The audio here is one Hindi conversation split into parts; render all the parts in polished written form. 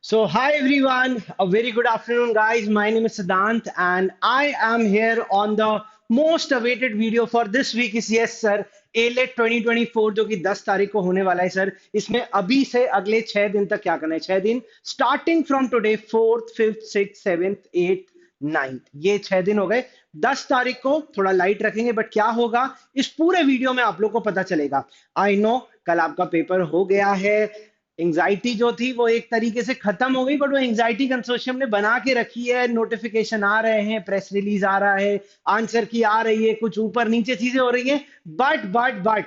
Hi everyone, a very good afternoon, guys. My name is Siddhant, and I am here on the most awaited video for this week. Is yes, sir, ALET 2024 जो कि 10 तारीख को होने वाला है सर. इसमें अभी से अगले 6 दिन तक क्या करना है? 6 दिन starting from today 4th, 5th, 6th, 7th, 8th, 9th. ये 6 दिन हो गए. 10 तारीख को थोड़ा लाइट रखेंगे, बट क्या होगा इस पूरे वीडियो में आप लोग को पता चलेगा. आई नो कल आपका पेपर हो गया है. एंजाइटी जो थी वो एक तरीके से खत्म हो गई, बट वो एंजाइटी कंसोर्शियम ने बना के रखी है. नोटिफिकेशन आ रहे हैं, प्रेस रिलीज आ रहा है, आंसर की आ रही है, कुछ ऊपर नीचे चीजें हो रही हैं. बट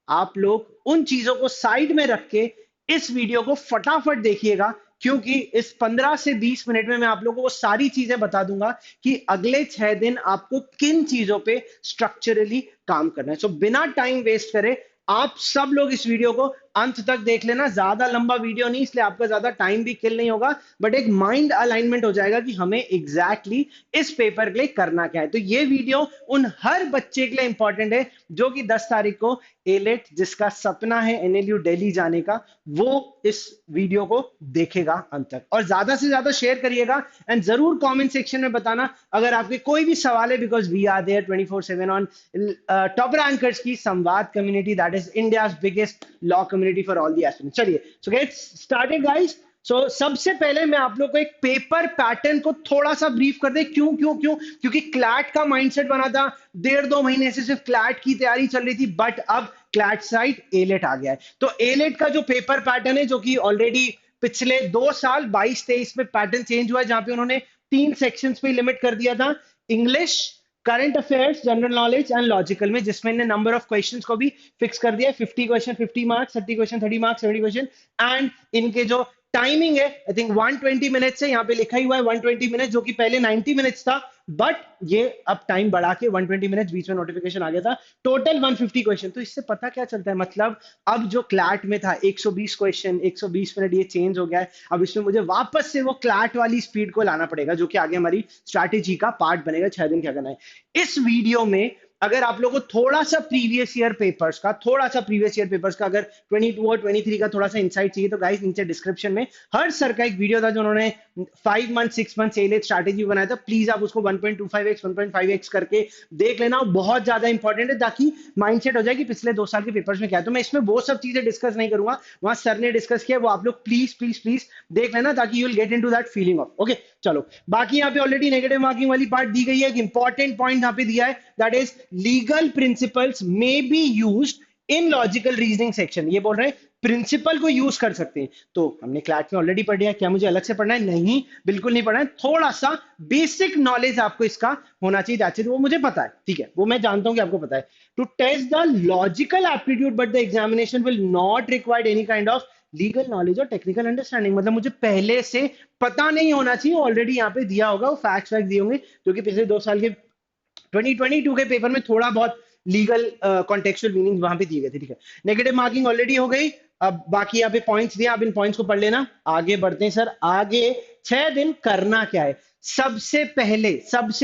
आप लोग उन चीजों को साइड में रख के इस वीडियो को फटाफट देखिएगा, क्योंकि इस 15 से 20 मिनट में मैं आप लोगों को वो सारी चीजें बता दूंगा कि अगले 6 दिन आपको किन चीजों पे स्ट्रक्चरली काम करना है. सो बिना टाइम वेस्ट करे आप सब लोग इस वीडियो को अंत तक देख लेना. ज्यादा लंबा वीडियो नहीं, इसलिए आपका ज्यादा टाइम भी किल नहीं होगा, बट एक माइंड अलाइनमेंट हो जाएगा कि हमें एग्जैक्टली इस पेपर के लिए करना क्या है. तो ये वीडियो उन हर बच्चे के लिए इंपॉर्टेंट है जो कि 10 तारीख को एलेट, जिसका सपना है एनएलयू दिल्ली जाने का, वो इस वीडियो को देखेगा अंत तक. और ज्यादा से ज्यादा शेयर करिएगा एंड जरूर कमेंट सेक्शन में बताना अगर आपके कोई भी सवाल है, because we are there 24/7 on top rankers की Samvad community, that is India biggest law community for all the aspirants. चलिए, सो गेट स्टार्टेड गाइस. सबसे पहले मैं आप लोग को एक पेपर पैटर्न को थोड़ा सा ब्रीफ कर दे. क्यों क्योंकि क्लैट का माइंडसेट बना था. 1.5-2 महीने से सिर्फ क्लैट की तैयारी चल रही थी, बट अब क्लैट साइड एलेट आ गया है. तो एलेट का जो पेपर पैटर्न है, जो कि ऑलरेडी पिछले 2 साल 22-23 में पैटर्न चेंज हुआ है, जहां पे उन्होंने 3 सेक्शंस पे लिमिट कर दिया था. English, current affairs, general knowledge and logical में, जिसमें इन्हें नंबर ऑफ क्वेश्चंस को भी फिक्स कर दिया है. 50 question 50 marks, 30 question 30 marks, 70 question. And इनके जो टाइमिंग है, आई थिंक 120 मिनट्स है. यहाँ पे लिखा ही हुआ है 120 मिनट्स, जो कि पहले 90 मिनट्स था, बट ये अब टाइम बढ़ा के 120 मिनट्स, बीच में नोटिफिकेशन आ गया था. Total 150 question. तो इससे पता क्या चलता है, मतलब अब जो क्लैट में था 120 क्वेश्चन 120 मिनट, ये चेंज हो गया है. अब इसमें मुझे वापस से वो क्लैट वाली स्पीड को लाना पड़ेगा, जो कि आगे हमारी स्ट्रैटेजी का पार्ट बनेगा. 6 दिन क्या करना है इस वीडियो में. अगर आप लोगों को थोड़ा सा प्रीवियस ईयर पेपर्स का अगर 22 और 23 का थोड़ा सा इंसाइट चाहिए, तो गाइस नीचे डिस्क्रिप्शन में हर सर का एक वीडियो था जो उन्होंने 5 मंथ 6 मंथ सेल स्ट्रैटेजी बनाया था. प्लीज आप उसको 1.25x 1.5x करके देख लेना. बहुत ज्यादा इंपॉर्टेंट है, ताकि माइंडसेट हो जाए कि पिछले 2 साल के पेपर्स में क्या है. तो मैं इसमें वो सब चीजें डिस्कस नहीं करूंगा, वहां सर ने डिस्कस किया, वो आप लोग प्लीज प्लीज प्लीज देख लेना, ताकि you will get into that feeling of. Okay, चलो. बाकी यहाँ पे ऑलरेडी नेगेटिव मार्किंग वाली पार्ट दी गई है. एक इंपॉर्टेंट पॉइंट यहाँ पे दिया है, that is legal principles may be used in logical reasoning section. ये बोल रहे हैं प्रिंसिपल को यूज कर सकते हैं. तो हमने क्लास में ऑलरेडी पढ़ लिया, क्या मुझे अलग से पढ़ना है? नहीं, बिल्कुल नहीं पढ़ना है. थोड़ा सा बेसिक नॉलेज आपको इसका होना चाहिए. अच्छे तो वो मुझे पता है, ठीक है, वो मैं जानता हूं कि आपको पता है. To test the logical aptitude, but the examination will not required any kind of legal knowledge और टेक्निकल अंडरस्टैंडिंग. मतलब मुझे पहले से पता नहीं होना चाहिए, ऑलरेडी यहाँ पे दिया होगा, वो फैक्ट्स दिए होंगे, जो कि पिछले 2 साल के 2022 के पेपर में थोड़ा बहुत लीगल कॉन्टेक्चुअल मीनिंग वहां पे दिए गए थे. ठीक है, नेगेटिव मार्किंग ऑलरेडी हो गई. अब बाकी यहाँ पे पॉइंट्स दिए, आप इन पॉइंट्स को पढ़ लेना. आगे बढ़ते हैं सर. आगे 6 दिन करना क्या है. सबसे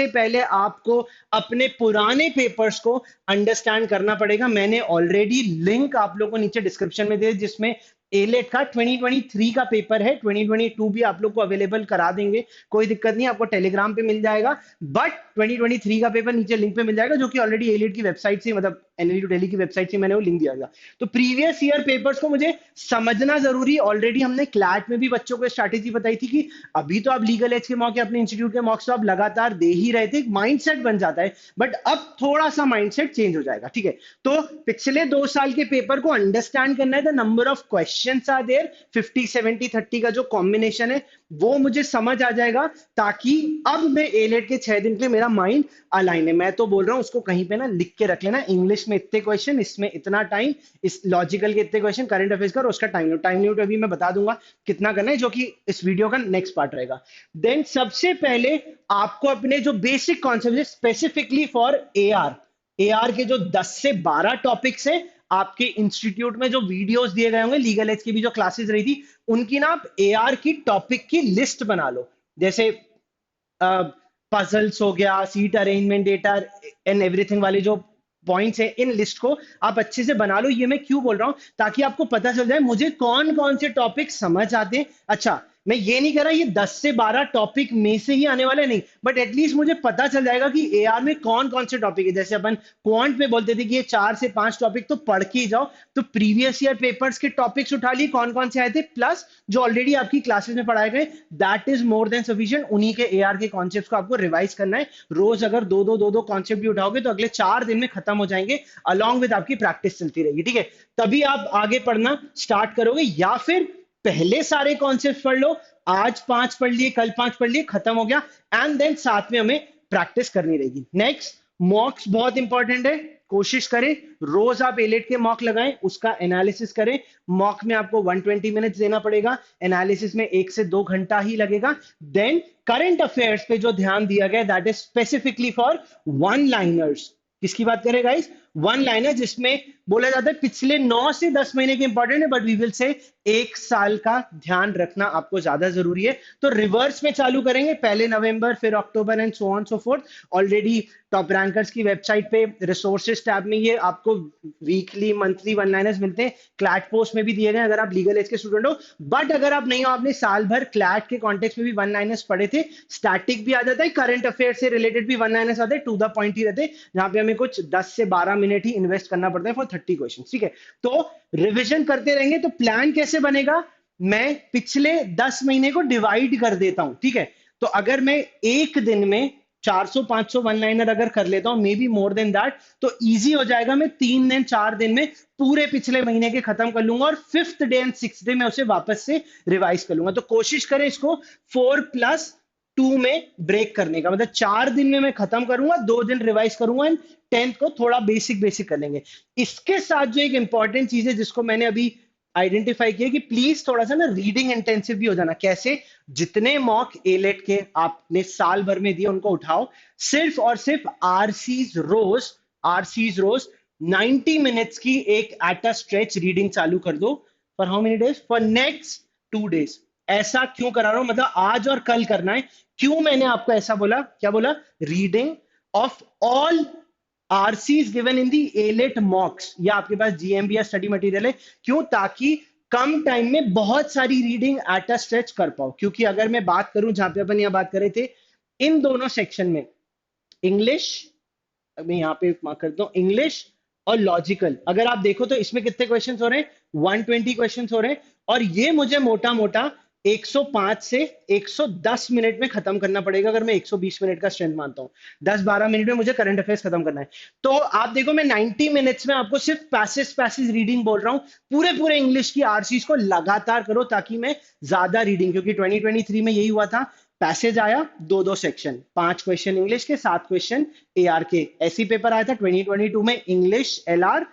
पहले आपको अपने पुराने पेपर्स को अंडरस्टैंड करना पड़ेगा. मैंने ऑलरेडी लिंक आप लोगों को नीचे डिस्क्रिप्शन में दिया, जिसमें एलेट का 2023 का पेपर है. 2022 भी आप लोग को अवेलेबल करा देंगे, कोई दिक्कत नहीं, आपको टेलीग्राम पे मिल जाएगा. बट 2023 का पेपर नीचे लिंक पे मिल जाएगा, जो कि ऑलरेडी एलेट की वेबसाइट से, मतलब एनएलयू दिल्ली की वेबसाइट से मैंने वो लिंक दिया था. तो प्रीवियस ईयर पेपर्स को मुझे समझना जरूरी. ऑलरेडी हमने क्लैट में भी बच्चों को स्ट्रैटेजी बताई थी कि अभी तो आप लीगल एज के मौके, अपने इंस्टीट्यूट के मॉक्स तो आप लगातार दे ही रहे थे, एक माइंडसेट बन जाता है, बट अब थोड़ा सा माइंडसेट चेंज हो जाएगा. ठीक है, तो पिछले 2 साल के पेपर को अंडरस्टैंड करना है. The number of questions are there, 50 70 30 का जो कॉम्बिनेशन है वो मुझे समझ आ जाएगा, ताकि अब मैं एलेट के 6 दिन के लिए मेरा माइंड अलाइन है. मैं तो बोल रहा हूं उसको कहीं पे ना लिख के रख लेना. इंग्लिश में इतने क्वेश्चन, इसमें इतना टाइम, इस लॉजिकल के इतने क्वेश्चन, करंट अफेयर्स का और उसका टाइम लिमिट अभी मैं बता दूंगा कितना करना है, जो कि इस वीडियो का नेक्स्ट पार्ट रहेगा. देन सबसे पहले आपको अपने जो बेसिक कॉन्सेप्ट है, स्पेसिफिकली फॉर एआर के जो 10 से 12 टॉपिक्स है, आपके इंस्टीट्यूट में जो वीडियोस दिए गए होंगे, लीगल एज की भी जो क्लासेस रही थी, उनकी ना आप एआर की टॉपिक की लिस्ट बना लो. जैसे पजल्स हो गया, seat arrangement, data and everything वाले जो पॉइंट्स है, इन लिस्ट को आप अच्छे से बना लो. ये मैं क्यों बोल रहा हूं, ताकि आपको पता चल जाए मुझे कौन कौन से टॉपिक समझ आते हैं. अच्छा, मैं ये नहीं कह रहा ये 10 से 12 टॉपिक में से ही आने वाले, नहीं, बट एटलीस्ट मुझे पता चल जाएगा कि एआर में कौन कौन से टॉपिक है। जैसे अपन क्वांट में बोलते थे कि ये 4 से 5 टॉपिक तो पढ़ के ही जाओ, तो प्रीवियस ईयर पेपर्स के टॉपिक्स उठा लिए कौन कौन से आए थे, प्लस जो ऑलरेडी आपकी क्लासेस में पढ़ाए गए, that is more than sufficient. उन्हीं के एआर के कॉन्सेप्ट्स को आपको रिवाइज करना है। रोज अगर दो कॉन्सेप्ट भी उठाओगे तो अगले 4 दिन में खत्म हो जाएंगे, अलॉन्ग विद आपकी प्रैक्टिस चलती रहेगी, ठीक है। तभी आप आगे पढ़ना स्टार्ट करोगे, या फिर पहले सारे कॉन्सेप्ट पढ़ लो, आज 5 पढ़ लिए, कल 5 पढ़ लिए, खत्म हो गया, एंड देन साथ में हमें प्रैक्टिस करनी रहेगी। नेक्स्ट, मॉक्स बहुत इंपॉर्टेंट है। कोशिश करें रोज आप एलेट के मॉक लगाएं, उसका एनालिसिस करें। मॉक में आपको 120 मिनट्स देना पड़ेगा, एनालिसिस में 1 से 2 घंटा ही लगेगा। देन करंट अफेयर्स पे जो ध्यान दिया गया, that is specifically for one liners. किसकी बात करें गाइस? वन लाइनर, जिसमें बोला जाता है पिछले 9 से 10 महीने के इंपॉर्टेंट है, बट वी विल से 1 साल का ध्यान रखना आपको ज्यादा जरूरी है। तो रिवर्स में चालू करेंगे, पहले नवंबर, फिर अक्टूबर, and so on so forth. Already top rankers की वेबसाइट पे रिसोर्सेज टैब में ये आपको वीकली मंथली वन लाइनर्स मिलते हैं। क्लैट पोस्ट में भी दिए गए अगर आप लीगल एज के स्टूडेंट हो। बट अगर आप नहीं हो, आपने साल भर क्लैट के कॉन्टेक्स्ट में भी वन लाइनर्स पढ़े थे, स्टैटिक भी आ जाता है, करंट अफेयर से रिलेटेड भी वन लाइनर्स आते हैं, टू द पॉइंट ही रहते हैं, जहां पे हमें कुछ 10 से 12 मिनट ही इन्वेस्ट करना पड़ता है फॉर 30 क्वेश्चन, ठीक है। तो रिविजन करते रहेंगे। तो प्लान कैसे बनेगा? मैं पिछले 10 महीने को डिवाइड कर देता हूं, ठीक है। तो अगर मैं एक दिन में 400-500 वन लाइनर अगर कर लेता हूं, may be more than that, तो इजी हो जाएगा। मैं 3 दिन 4 दिन में पूरे पिछले महीने के खत्म कर लूंगा, और 5th day and 6th day में उसे वापस से रिवाइज कर लूंगा। तो कोशिश करें इसको 4+2 में ब्रेक करने का, मतलब 4 दिन में मैं खत्म करूंगा, 2 दिन रिवाइज करूंगा, एंड 10th को थोड़ा बेसिक कर लेंगे। इसके साथ जो एक इंपॉर्टेंट चीज है जिसको मैंने अभी आइडेंटिफाई किया, कि प्लीज थोड़ा सा ना रीडिंग इंटेंसिव भी हो जाना। कैसे? जितने मॉक एलेट के आपने साल भर में दिए उनको उठाओ, सिर्फ और सिर्फ आरसीज रोज 90 मिनट्स की एक एट अ स्ट्रेच रीडिंग चालू कर दो। For how many days? For next 2 days. ऐसा क्यों करा रहा हूं? मतलब आज और कल करना है। क्यों मैंने आपको ऐसा बोला? क्या बोला? Reading of all RCs given in the AILET मॉक्स, या आपके पास जीएमबी या स्टडी मटेरियल है। क्यों? ताकि कम टाइम में बहुत सारी रीडिंग एट अ स्ट्रेच कर पाओ। क्योंकि अगर मैं बात करूं, जहां पे अपन यहां बात कर रहे थे, इन दोनों सेक्शन में इंग्लिश, मैं यहां पे मार्क करता हूं, इंग्लिश और लॉजिकल, अगर आप देखो तो इसमें कितने क्वेश्चंस हो रहे हैं? 120 क्वेश्चंस हो रहे हैं। और ये मुझे मोटा मोटा 105 से 110 मिनट में खत्म करना पड़ेगा, अगर मैं 120 मिनट का स्ट्रेंथ मानता हूं। 10-12 मिनट में मुझे करंट अफेयर्स खत्म करना है। तो आप देखो, मैं 90 मिनट्स में आपको सिर्फ पैसेज रीडिंग बोल रहा हूं। पूरे इंग्लिश की आरसीज को लगातार करो, ताकि मैं ज्यादा रीडिंग, क्योंकि 2023 में यही हुआ था। पैसेज आया 2-2 सेक्शन, 5 क्वेश्चन इंग्लिश के, 7 क्वेश्चन एआर के। ऐसी पेपर आया था 2022 में, इंग्लिश एलआर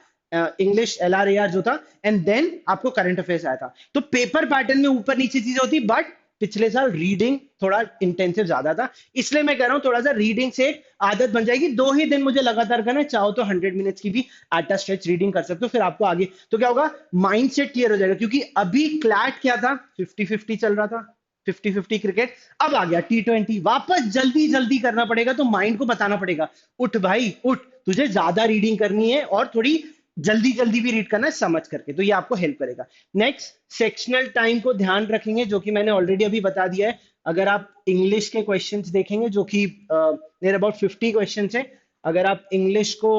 एआर जो था, एंड देन आपको करंट अफेयर्स आया था। तो पेपर पैटर्न में ऊपर नीचे चीजें होती, बट पिछले साल रीडिंग थोड़ा इंटेंसिव ज्यादा था। इसलिए मैं कह रहा हूं थोड़ा सा रीडिंग से एक आदत बन जाएगी। 2 ही दिन मुझे लगातार करना है, चाहो तो 100 मिनट्स की भी एट अ स्ट्रेच रीडिंग कर सकते हो। फिर आपको आगे तो क्या होगा? माइंड सेट क्लियर हो जाएगा। क्योंकि अभी क्लैट क्या था? 50-50 चल रहा था, 50-50 क्रिकेट। अब आ गया T20, वापस जल्दी करना पड़ेगा। तो माइंड को बताना पड़ेगा, उठ भाई उठ, तुझे ज्यादा रीडिंग करनी है और थोड़ी जल्दी भी रीड करना है समझ करके। तो ये आपको हेल्प करेगा। नेक्स्ट, सेक्शनल टाइम को ध्यान रखेंगे, जो कि मैंने ऑलरेडी अभी बता दिया है। अगर आप इंग्लिश के क्वेश्चंस देखेंगे, जो कि नियर अबाउट 50 क्वेश्चंस है, अगर आप इंग्लिश को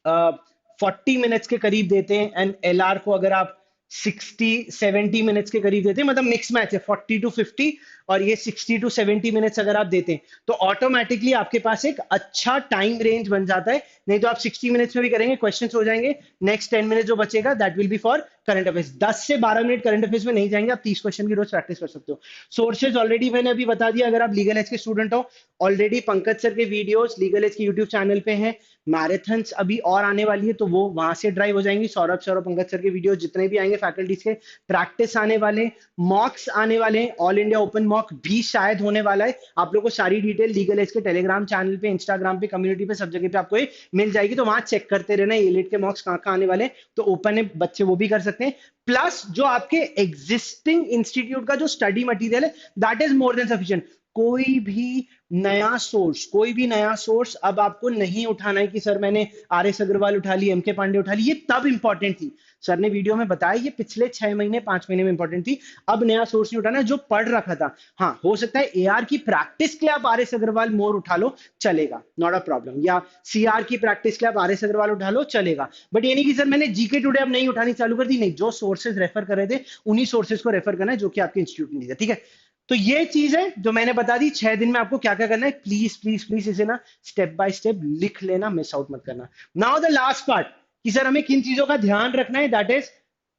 40 मिनट्स के करीब देते हैं, एंड एलआर को अगर आप 60-70 मिनट्स के करीब देते हैं, मतलब मिक्स मैच है 40-50, और ये 60-70 मिनट्स अगर आप देते हैं, तो ऑटोमेटिकली आपके पास एक अच्छा टाइम रेंज बन जाता है। नहीं तो आप 60 मिनट्स में भी करेंगे, क्वेश्चंस हो जाएंगे, नेक्स्ट 10 मिनट जो बचेगा that will be for current affairs. 10 से 12 मिनट करंट अफेयर्स में नहीं जाएंगे, आप 30 क्वेश्चन की रोज प्रैक्टिस कर सकते हो। सोर्सेज ऑलरेडी मैंने अभी बता दिया। अगर आप लीगल एज के स्टूडेंट हो, ऑलरेडी पंकज सर के वीडियोस लीगल एज के यूट्यूब चैनल पे हैं। मैराथन्स अभी और आने वाली है, तो वो वहां से ड्राइव हो जाएंगी। सौरभ सर और पंकज सर के वीडियो जितने भी आएंगे फैकल्टीज के, प्रैक्टिस आने वाले, मॉक्स आने वाले हैं, ऑल इंडिया ओपन मॉक भी शायद होने वाला है। आप लोगों को सारी डिटेल लीगल एज के टेलीग्राम चैनल पे, इंस्टाग्राम पे, कम्युनिटी पे, सब जगह पे आपको ये मिल जाएगी। तो वहां चेक करते रहना एलेट के मॉक्स कहाँ आने वाले। तो ओपन है, बच्चे वो भी कर सकते हैं। प्लस जो आपके एग्जिस्टिंग इंस्टीट्यूट का जो स्टडी मटेरियल है, that is more than sufficient. कोई भी कोई भी नया सोर्स अब आपको नहीं उठाना है कि सर मैंने आर एस अग्रवाल उठा ली, एम के पांडे उठा ली। ये तब इंपॉर्टेंट थी, सर ने वीडियो में बताया, ये पिछले 6 महीने 5 महीने में इंपॉर्टेंट थी। अब नया सोर्स नहीं उठाना, जो पढ़ रखा था। हाँ, हो सकता है एआर की प्रैक्टिस के लिए आप आर एस अग्रवाल मोर उठा लो, चलेगा, नॉट अ प्रॉब्लम। या सीआर की प्रैक्टिस के लिए आप आर एस अग्रवाल उठा लो, चलेगा। बट ये नहीं कि सर मैंने जीके टुडे अब नहीं उठानी चालू कर दी। नहीं, जो सोर्सेज रेफर कर रहे थे उन्हीं सोर्सेज को रेफर करना है जो कि आपके इंस्टीट्यूट में दिया, ठीक है। तो ये चीज है जो मैंने बता दी, 6 दिन में आपको क्या क्या करना है। प्लीज प्लीज प्लीज इसे ना स्टेप बाय स्टेप लिख लेना, मिस आउट मत करना। नाउ द लास्ट पार्ट, कि सर हमें किन चीजों का ध्यान रखना है, दैट इज,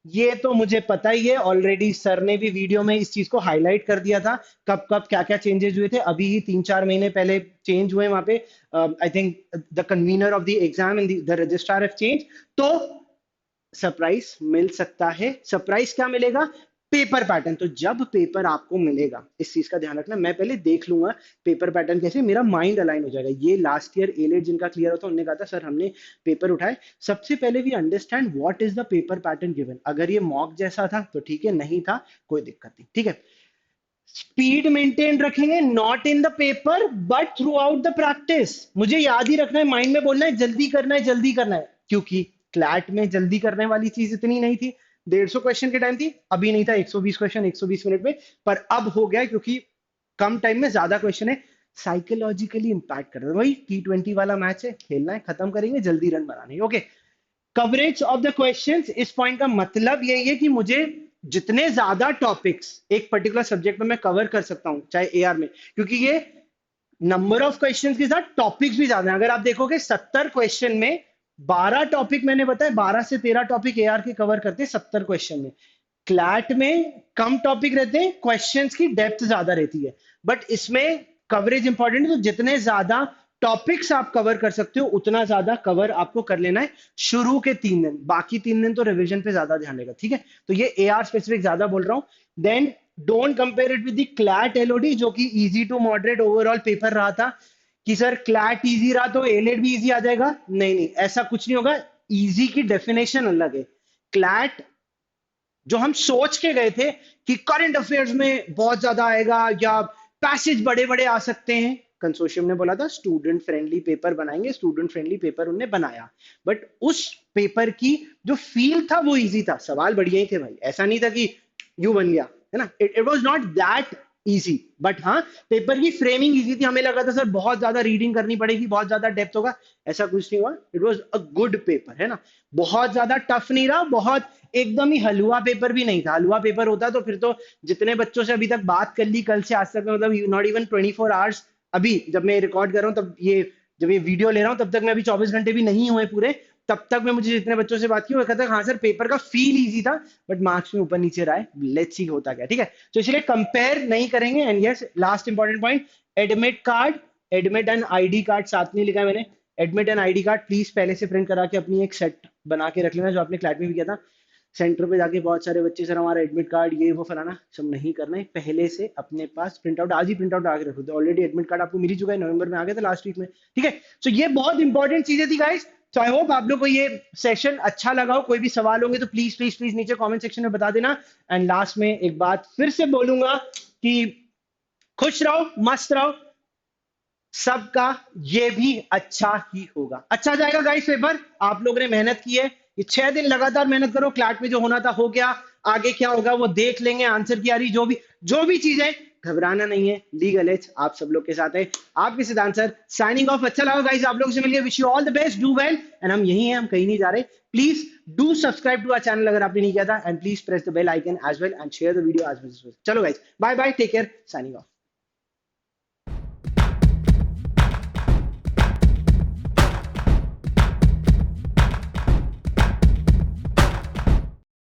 ये तो मुझे पता ही है ऑलरेडी, सर ने भी वीडियो में इस चीज को हाईलाइट कर दिया था, कब कब क्या क्या चेंजेस हुए थे। अभी ही 3-4 महीने पहले चेंज हुए वहां पे। I think the convener of the exam and the registrar have change. तो सरप्राइज मिल सकता है। सरप्राइज क्या मिलेगा? Paper pattern. तो जब पेपर आपको मिलेगा, इस चीज का ध्यान रखना, मैं पहले देख लूंगा पेपर पैटर्न कैसे, मेरा माइंड अलाइन हो जाएगा। ये लास्ट ईयर एलेट जिनका क्लियर होता, उन्होंने कहा था सर हमने पेपर उठाए, सबसे पहले we understand what is the paper pattern given. अगर ये मॉक जैसा था तो ठीक है, नहीं था कोई दिक्कत नहीं, ठीक है। स्पीड मेंटेन रखेंगे, not in the paper but through out the practice. मुझे याद ही रखना है, माइंड में बोलना है जल्दी करना है, जल्दी करना है, क्योंकि क्लैट में जल्दी करने वाली चीज इतनी नहीं थी। 150 क्वेश्चन के टाइम थी, अभी नहीं था 120 क्वेश्चन 120 मिनट में, पर अब हो गया क्योंकि कम टाइम में ज्यादा क्वेश्चन है। साइकोलॉजिकली इंपैक्ट कर रहा है, वही T20 वाला मैच है, खेलना है, खत्म करेंगे, जल्दी रन बनाने, okay. Coverage of the questions, इस पॉइंट का मतलब यही है कि मुझे जितने ज्यादा टॉपिक्स एक पर्टिकुलर सब्जेक्ट में मैं कवर कर सकता हूं, चाहे एआर में, क्योंकि ये नंबर ऑफ क्वेश्चंस के साथ टॉपिक्स भी ज्यादा हैं। अगर आप देखोगे 70 क्वेश्चन में 12 टॉपिक मैंने बताया, 12 से 13 टॉपिक एआर के कवर करते हैं 70 क्वेश्चन में। क्लैट में कम टॉपिक रहते हैं, क्वेश्चंस की डेप्थ ज्यादा रहती है, बट इसमें कवरेज इंपॉर्टेंट है। तो जितने ज्यादा टॉपिक्स आप कवर कर सकते हो उतना ज्यादा कवर आपको कर लेना है शुरू के 3 दिन, बाकी 3 दिन तो रिवीजन पे ज्यादा ध्यान देगा, ठीक है। तो ये एआर स्पेसिफिक ज्यादा बोल रहा हूं। Then don't compare it with the CLAT LOD, जो कि easy to moderate overall paper रहा था, कि सर क्लैट इजी रहा तो एलेट भी इजी आ जाएगा। नहीं नहीं, ऐसा कुछ नहीं होगा। इजी की डेफिनेशन अलग है। क्लैट जो हम सोच के गए थे कि करंट अफेयर्स में बहुत ज्यादा आएगा या पैसेज बड़े बड़े आ सकते हैं, कंसोर्शियम ने बोला था स्टूडेंट फ्रेंडली पेपर बनाएंगे, स्टूडेंट फ्रेंडली पेपर उन्होंने बनाया, बट उस पेपर की जो फील था वो इजी था, सवाल बढ़िया ही थे भाई, ऐसा नहीं था कि यू बन गया, है ना। It was not that easy, but हाँ पेपर की फ्रेमिंग इजी थी। हमें लगा था सर बहुत ज्यादा रीडिंग करनी पड़ेगी, बहुत ज्यादा डेप्थ होगा, ऐसा कुछ नहीं हुआ। It was a good paper, है ना। बहुत ज्यादा टफ नहीं रहा, बहुत एकदम ही हलवा पेपर भी नहीं था। हलवा पेपर होता तो फिर तो जितने बच्चों से अभी तक बात कर ली कल से आज तक में, मतलब नॉट इवन 24 आवर्स, अभी जब मैं रिकॉर्ड कर रहा हूँ तब ये, जब ये वीडियो ले रहा हूँ तब तक मैं अभी 24 घंटे भी नहीं हुए पूरे, तब तक मैं मुझे जितने बच्चों से बात की वो कहता है हाँ सर पेपर का फील इजी था बट मार्क्स में ऊपर नीचे रहा है, लेट्स सी होता क्या, ठीक है। तो इसलिए कंपेयर नहीं करेंगे। And yes, last important point, admit card, admit and ID card साथ में लिखा है मैंने। Admit and ID card please पहले से प्रिंट करा के अपनी एक सेट बना के रख लेना, जो आपने क्लैट में भी किया था। सेंटर पे जाके बहुत सारे बच्चे सर हमारा एडमिट कार्ड ये वो फलाना सब नहीं करना है, पहले से अपने पास प्रिंट आउट, आज ही प्रिंट आउट आके रखो। तो ऑलरेडी एडमिट कार्ड आपको मिल ही चुका है, नवंबर में आ गया था लास्ट वीक में, ठीक है। तो ये बहुत इंपॉर्टेंट चीजें थी गाइस। तो आई होप आप लोग को ये सेशन अच्छा लगा हो। कोई भी सवाल होंगे तो प्लीज प्लीज प्लीज नीचे कमेंट सेक्शन में बता देना। एंड लास्ट में एक बात फिर से बोलूंगा कि खुश रहो, मस्त रहो, सबका ये भी अच्छा ही होगा, अच्छा जाएगा गाइस पेपर। आप लोगों ने मेहनत की है, ये 6 दिन लगातार मेहनत करो, क्लैट में जो होना था हो गया, आगे क्या होगा वो देख लेंगे, आंसर की आ रही जो भी चीजें, घबराना नहीं है, लीगल एज आप सब लोग के साथ है। आपके सिद्धांत सर साइनिंग ऑफ। अच्छा लगा गाइस आप लोगों से मिलकर, wish you all the best, do well, and हम यही हैं, हम कहीं नहीं जा रहे। Please do subscribe to our channel अगर आपने नहीं किया था, and please press the bell icon as well and share the video as well. चलो guys, bye bye, take care, signing of.